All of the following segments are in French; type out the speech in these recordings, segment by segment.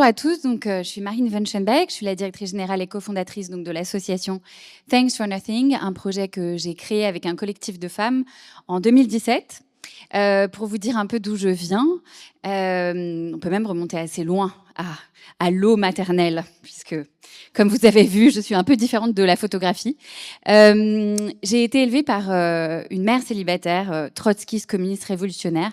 à tous, donc, je suis Marine Wenschenbeck, je suis la directrice générale et cofondatrice donc, de l'association Thanks for Nothing, un projet que j'ai créé avec un collectif de femmes en 2017. Pour vous dire un peu d'où je viens, on peut même remonter assez loin à l'eau maternelle, puisque, comme vous avez vu, je suis un peu différente de la photographie. J'ai été élevée par une mère célibataire, trotskiste, communiste révolutionnaire,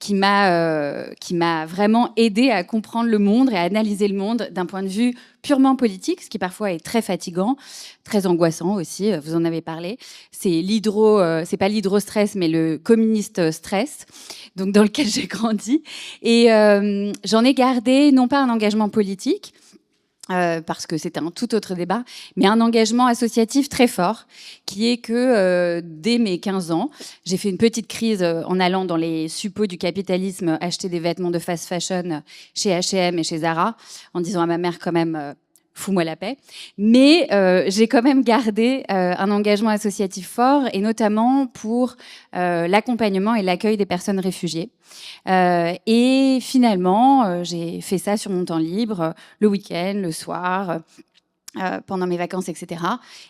qui m'a vraiment aidée à comprendre le monde et à analyser le monde d'un point de vue purement politique, ce qui parfois est très fatigant, très angoissant aussi, vous en avez parlé. C'est pas l'hydrostress, mais le communiste stress, donc dans lequel j'ai grandi. Et j'en ai gardé non pas un engagement politique, parce que c'était un tout autre débat, mais un engagement associatif très fort, qui est que dès mes 15 ans, j'ai fait une petite crise en allant dans les suppôts du capitalisme acheter des vêtements de fast fashion chez H&M et chez Zara, en disant à ma mère quand même fous-moi la paix. Mais j'ai quand même gardé un engagement associatif fort, et notamment pour l'accompagnement et l'accueil des personnes réfugiées. Et finalement, j'ai fait ça sur mon temps libre, le week-end, le soir, pendant mes vacances, etc.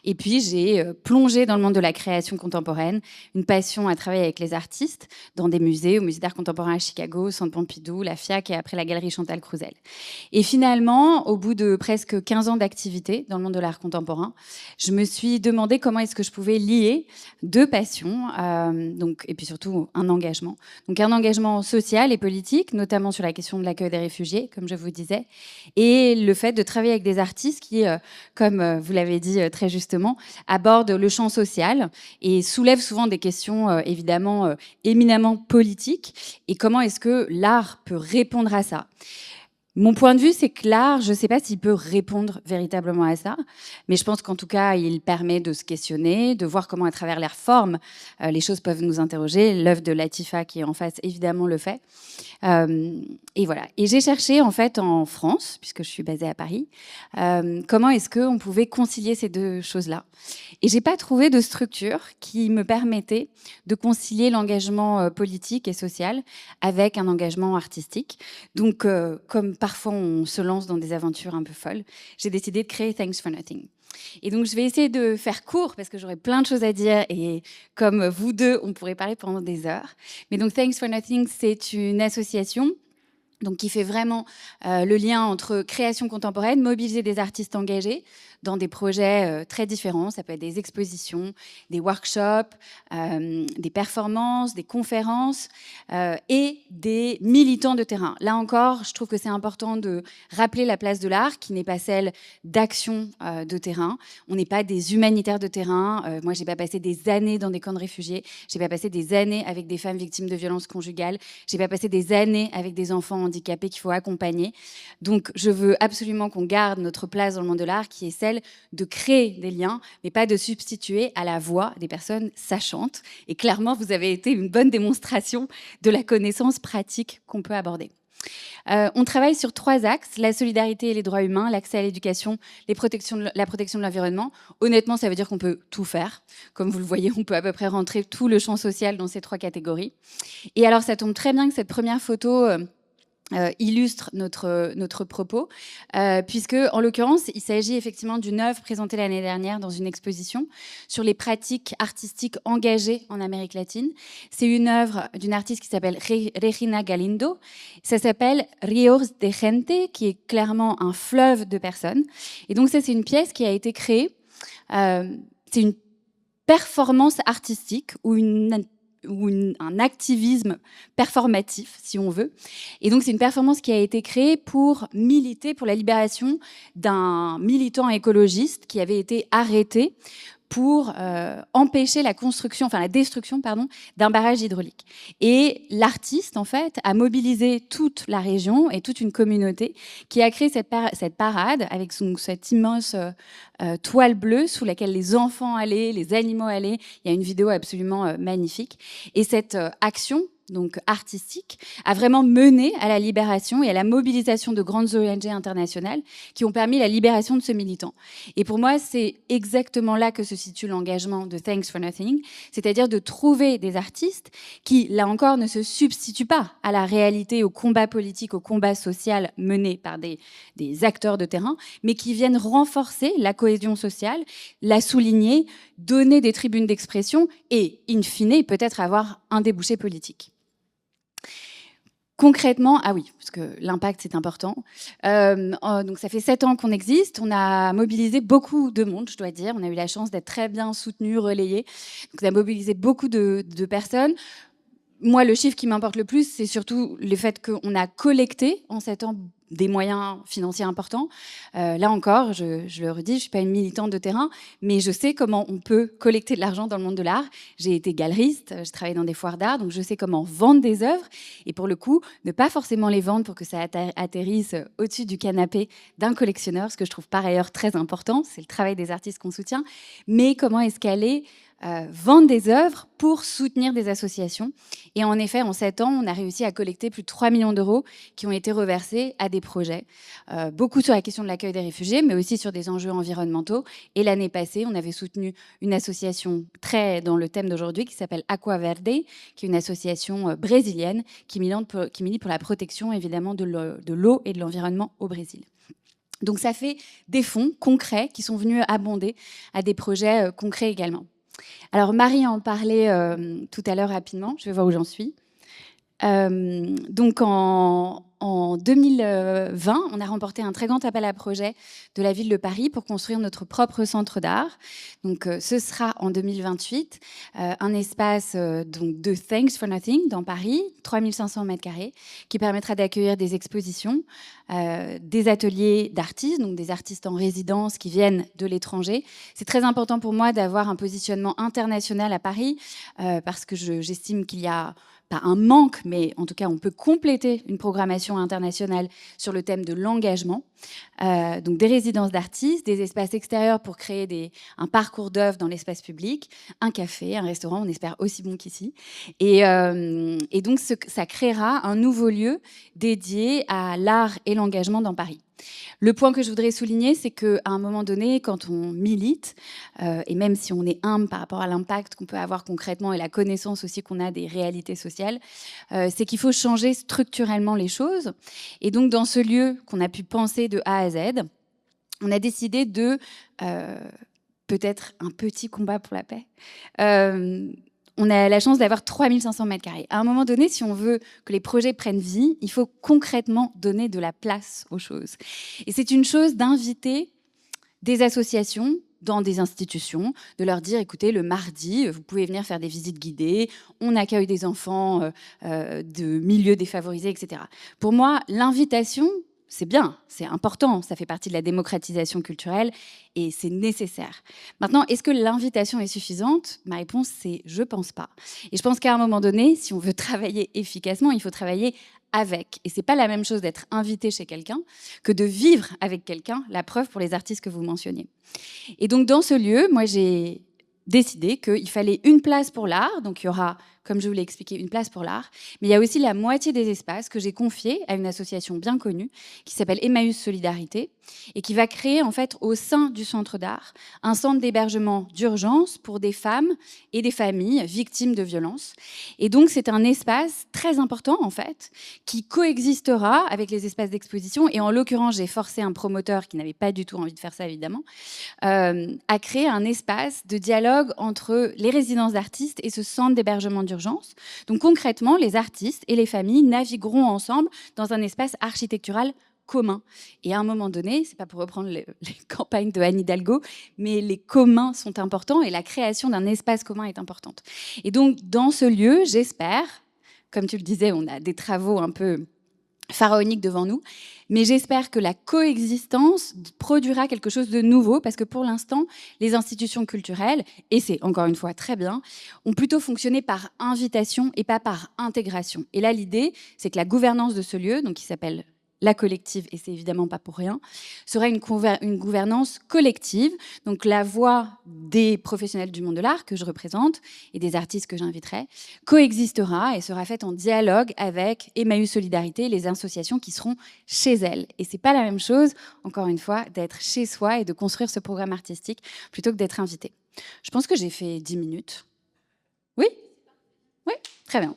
Et puis, j'ai plongé dans le monde de la création contemporaine, une passion à travailler avec les artistes, dans des musées, au Musée d'art contemporain à Chicago, au Centre Pompidou, la FIAC et après la Galerie Chantal Crousel. Et finalement, au bout de presque 15 ans d'activité dans le monde de l'art contemporain, je me suis demandé comment est-ce que je pouvais lier deux passions, et puis surtout un engagement. Donc un engagement social et politique, notamment sur la question de l'accueil des réfugiés, comme je vous disais, et le fait de travailler avec des artistes qui comme vous l'avez dit très justement, aborde le champ social et soulève souvent des questions évidemment éminemment politiques. Et comment est-ce que l'art peut répondre à ça ? Mon point de vue, c'est que l'art, je ne sais pas s'il peut répondre véritablement à ça, mais je pense qu'en tout cas, il permet de se questionner, de voir comment à travers les formes, les choses peuvent nous interroger. L'œuvre de Latifa qui est en face, évidemment, le fait. Et voilà. Et j'ai cherché, en fait, en France, puisque je suis basée à Paris, comment est-ce qu'on pouvait concilier ces deux choses-là. Et je n'ai pas trouvé de structure qui me permettait de concilier l'engagement politique et social avec un engagement artistique. Donc, comme parfois on se lance dans des aventures un peu folles, j'ai décidé de créer Thanks for Nothing. Et donc, je vais essayer de faire court parce que j'aurai plein de choses à dire et comme vous deux, on pourrait parler pendant des heures. Mais donc, Thanks for Nothing, c'est une association donc, qui fait vraiment le lien entre création contemporaine, mobiliser des artistes engagés dans des projets très différents. Ça peut être des expositions, des workshops, des performances, des conférences et des militants de terrain. Là encore, je trouve que c'est important de rappeler la place de l'art, qui n'est pas celle d'action de terrain. On n'est pas des humanitaires de terrain. Moi, j'ai pas passé des années dans des camps de réfugiés. J'ai pas passé des années avec des femmes victimes de violences conjugales. J'ai pas passé des années avec des enfants handicapés qu'il faut accompagner. Donc, je veux absolument qu'on garde notre place dans le monde de l'art, qui est celle de créer des liens, mais pas de substituer à la voix des personnes sachantes. Et clairement, vous avez été une bonne démonstration de la connaissance pratique qu'on peut aborder. On travaille sur 3 axes, la solidarité et les droits humains, l'accès à l'éducation, la protection de l'environnement. Honnêtement, ça veut dire qu'on peut tout faire. Comme vous le voyez, on peut à peu près rentrer tout le champ social dans ces 3 catégories. Et alors, ça tombe très bien que cette première photo illustre notre propos, puisque, en l'occurrence, il s'agit effectivement d'une œuvre présentée l'année dernière dans une exposition sur les pratiques artistiques engagées en Amérique latine. C'est une œuvre d'une artiste qui s'appelle Regina Galindo. Ça s'appelle Ríos de Gente, qui est clairement un fleuve de personnes. Et donc ça, c'est une pièce qui a été créée. C'est une performance artistique ou un activisme performatif, si on veut. Et donc, c'est une performance qui a été créée pour militer pour la libération d'un militant écologiste qui avait été arrêté pour empêcher la destruction d'un barrage hydraulique. Et l'artiste, en fait, a mobilisé toute la région et toute une communauté qui a créé cette parade avec cette immense toile bleue sous laquelle les enfants allaient, les animaux allaient. Il y a une vidéo absolument magnifique. Et cette action donc artistique, a vraiment mené à la libération et à la mobilisation de grandes ONG internationales qui ont permis la libération de ce militant. Et pour moi, c'est exactement là que se situe l'engagement de Thanks for Nothing, c'est-à-dire de trouver des artistes qui, là encore, ne se substituent pas à la réalité, au combat politique, au combat social mené par des acteurs de terrain, mais qui viennent renforcer la cohésion sociale, la souligner, donner des tribunes d'expression et, in fine, peut-être avoir un débouché politique. Concrètement, ah oui, parce que l'impact, c'est important. Donc, ça fait 7 ans qu'on existe. On a mobilisé beaucoup de monde, je dois dire. On a eu la chance d'être très bien soutenus, relayés. Donc, on a mobilisé beaucoup de personnes. Moi, le chiffre qui m'importe le plus, c'est surtout le fait qu'on a collecté en 7 ans des moyens financiers importants. Là encore, je le redis, je ne suis pas une militante de terrain, mais je sais comment on peut collecter de l'argent dans le monde de l'art. J'ai été galeriste, j'ai travaillé dans des foires d'art, donc je sais comment vendre des œuvres. Et pour le coup, ne pas forcément les vendre pour que ça atterrisse au-dessus du canapé d'un collectionneur, ce que je trouve par ailleurs très important, c'est le travail des artistes qu'on soutient, mais comment escaler vendre des œuvres pour soutenir des associations. Et en effet, en 7 ans, on a réussi à collecter plus de 3 millions d'euros qui ont été reversés à des projets. Beaucoup sur la question de l'accueil des réfugiés, mais aussi sur des enjeux environnementaux. Et l'année passée, on avait soutenu une association très dans le thème d'aujourd'hui qui s'appelle Aqua Verde, qui est une association brésilienne qui milite pour la protection évidemment de l'eau et de l'environnement au Brésil. Donc ça fait des fonds concrets qui sont venus abonder à des projets concrets également. Alors Marie en parlait tout à l'heure rapidement, je vais voir où j'en suis. Donc en 2020, on a remporté un très grand appel à projet de la ville de Paris pour construire notre propre centre d'art. Donc ce sera en 2028 un espace donc de Thanks for Nothing dans Paris, 3500 m², qui permettra d'accueillir des expositions, des ateliers d'artistes, donc des artistes en résidence qui viennent de l'étranger. C'est très important pour moi d'avoir un positionnement international à Paris parce que j'estime qu'il y a pas un manque, mais en tout cas, on peut compléter une programmation internationale sur le thème de l'engagement. Donc des résidences d'artistes, des espaces extérieurs pour créer un parcours d'œuvres dans l'espace public, un café, un restaurant, on espère aussi bon qu'ici. Et donc, ça créera un nouveau lieu dédié à l'art et l'engagement dans Paris. Le point que je voudrais souligner, c'est qu'à un moment donné, quand on milite, et même si on est humble par rapport à l'impact qu'on peut avoir concrètement et la connaissance aussi qu'on a des réalités sociales, c'est qu'il faut changer structurellement les choses. Et donc, dans ce lieu qu'on a pu penser de A à Z, on a décidé de peut-être un petit combat pour la paix. On a la chance d'avoir 3500 m². À un moment donné, si on veut que les projets prennent vie, il faut concrètement donner de la place aux choses. Et c'est une chose d'inviter des associations dans des institutions, de leur dire, écoutez, le mardi, vous pouvez venir faire des visites guidées, on accueille des enfants de milieux défavorisés, etc. Pour moi, l'invitation, c'est bien, c'est important, ça fait partie de la démocratisation culturelle et c'est nécessaire. Maintenant, est-ce que l'invitation est suffisante? Ma réponse, c'est je pense pas. Et je pense qu'à un moment donné, si on veut travailler efficacement, il faut travailler avec. Et c'est pas la même chose d'être invité chez quelqu'un que de vivre avec quelqu'un, la preuve pour les artistes que vous mentionniez. Et donc, dans ce lieu, moi, j'ai décidé qu'il fallait une place pour l'art, donc il y aura, comme je vous l'ai expliqué, une place pour l'art, mais il y a aussi la moitié des espaces que j'ai confiés à une association bien connue qui s'appelle Emmaüs Solidarité et qui va créer en fait au sein du centre d'art un centre d'hébergement d'urgence pour des femmes et des familles victimes de violences. Et donc c'est un espace très important en fait qui coexistera avec les espaces d'exposition et en l'occurrence j'ai forcé un promoteur qui n'avait pas du tout envie de faire ça évidemment à créer un espace de dialogue entre les résidences d'artistes et ce centre d'hébergement d'urgence. Donc concrètement, les artistes et les familles navigueront ensemble dans un espace architectural commun. Et à un moment donné, c'est pas pour reprendre les campagnes de Anne Hidalgo, mais les communs sont importants et la création d'un espace commun est importante. Et donc, dans ce lieu, j'espère, comme tu le disais, on a des travaux un peu pharaoniques devant nous, mais j'espère que la coexistence produira quelque chose de nouveau parce que pour l'instant, les institutions culturelles, et c'est encore une fois très bien, ont plutôt fonctionné par invitation et pas par intégration. Et là, l'idée, c'est que la gouvernance de ce lieu, donc qui s'appelle la collective, et c'est évidemment pas pour rien, sera une gouvernance collective. Donc la voix des professionnels du monde de l'art que je représente et des artistes que j'inviterai coexistera et sera faite en dialogue avec Emmaüs Solidarité, les associations qui seront chez elles. Et c'est pas la même chose, encore une fois, d'être chez soi et de construire ce programme artistique plutôt que d'être invité. Je pense que j'ai fait 10 minutes. Oui ? Oui, très bien.